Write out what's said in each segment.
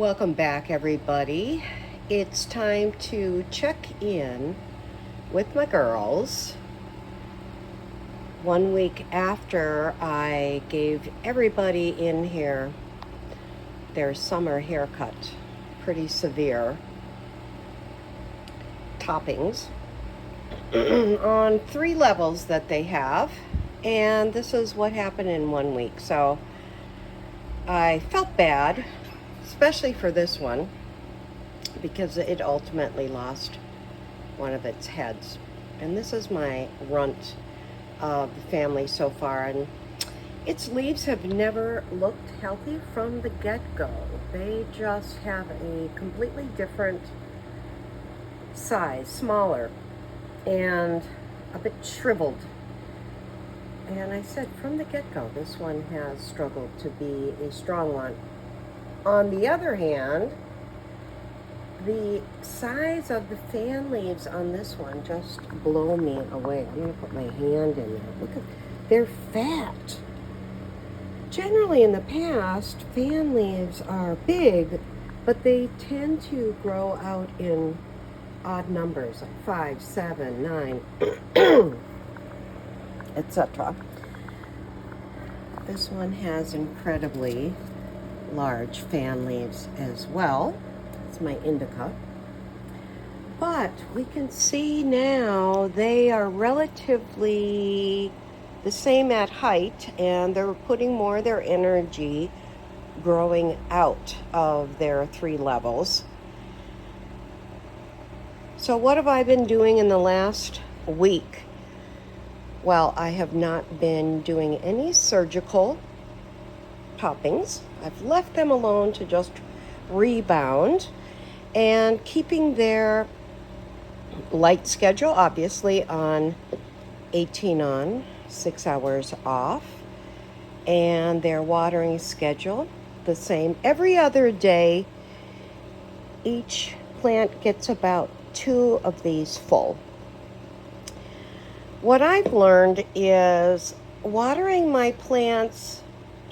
Welcome back, everybody. It's time to check in with my girls 1 week after I gave everybody in here their summer haircut. Pretty severe toppings on 3 levels that they have. And this is what happened in 1 week. So I felt bad, especially for this one, because it ultimately lost one of its heads. And this is my runt of the family so far, and its leaves have never looked healthy from the get-go. They just have a completely different size, smaller, and a bit shriveled. And I said from the get-go, this one has struggled to be a strong one. On the other hand, the size of the fan leaves on this one just blow me away. I'm going to put my hand in there. Look at, they're fat. Generally in the past, fan leaves are big, but they tend to grow out in odd numbers, like 5, 7, 9, etc. This one has incredibly large fan leaves as well. It's my indica. But we can see now they are relatively the same at height, and they're putting more of their energy growing out of their 3 levels. So what have I been doing in the last week? Well, I have not been doing any surgical toppings. I've left them alone to just rebound and keeping their light schedule, obviously, on 18 on, 6 hours off, and their watering schedule the same. Every other day, each plant gets about 2 of these full. What I've learned is watering my plants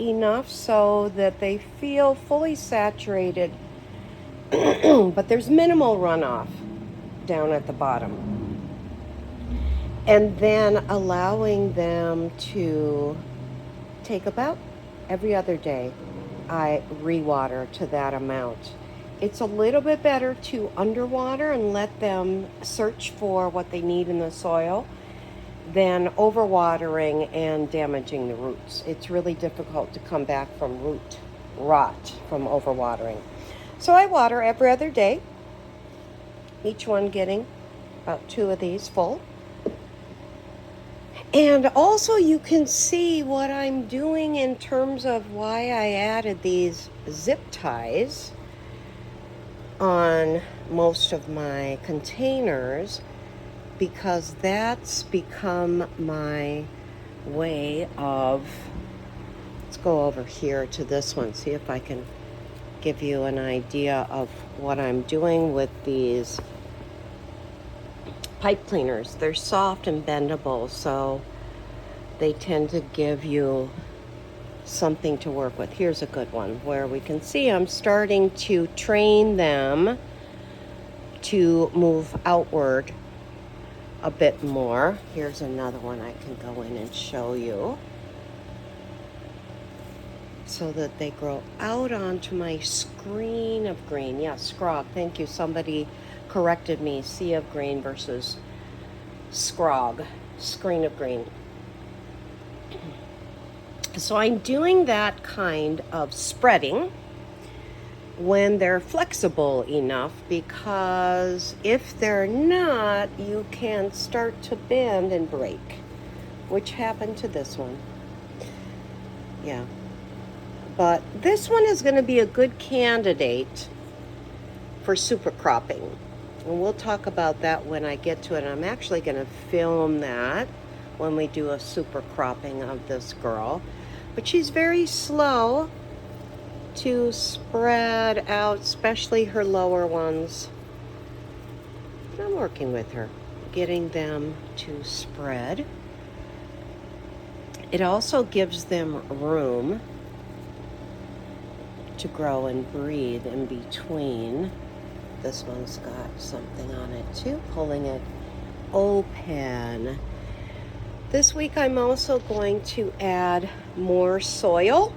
enough so that they feel fully saturated, but there's minimal runoff down at the bottom. And then allowing them to take about every other day, I rewater to that amount. It's a little bit better to underwater and let them search for what they need in the soil than overwatering and damaging the roots. It's really difficult to come back from root rot from overwatering. So I water every other day, each one getting about 2 of these full. And also you can see what I'm doing in terms of why I added these zip ties on most of my containers, because that's become my way of, let's go over here to this one, see if I can give you an idea of what I'm doing with these pipe cleaners. They're soft and bendable, so they tend to give you something to work with. Here's a good one where we can see I'm starting to train them to move outward a bit more. Here's another one I can go in and show you so that they grow out onto my screen of green. Yeah, scrog. Thank you. Somebody corrected me. Sea of green versus scrog. Screen of green. So I'm doing that kind of spreading when they're flexible enough, because if they're not, you can start to bend and break, which happened to this one. Yeah. But this one is going to be a good candidate for super cropping. And we'll talk about that when I get to it. I'm actually going to film that when we do a super cropping of this girl. But she's very slow to spread out, especially her lower ones. But I'm working with her, getting them to spread. It also gives them room to grow and breathe in between. This one's got something on it too, pulling it open. This week I'm also going to add more soil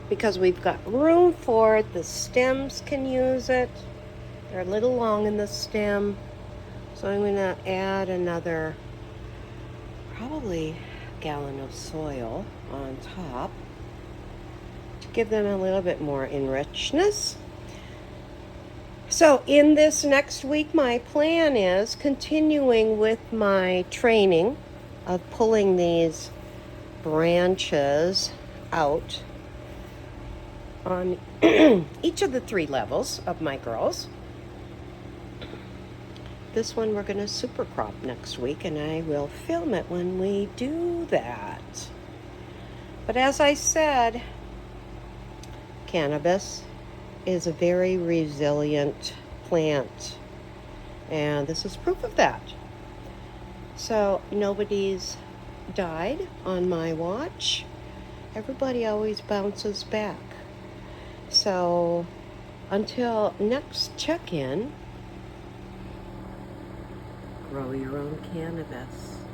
because we've got room for it. The stems can use it. They're a little long in the stem. So I'm going to add another, probably a gallon of soil on top to give them a little bit more enrichedness. So in this next week, my plan is continuing with my training of pulling these branches out on each of the 3 levels of my girls. This one we're going to super crop next week, and I will film it when we do that. But as I said, cannabis is a very resilient plant, and this is proof of that. So nobody's died on my watch. Everybody always bounces back. So until next check-in, grow your own cannabis.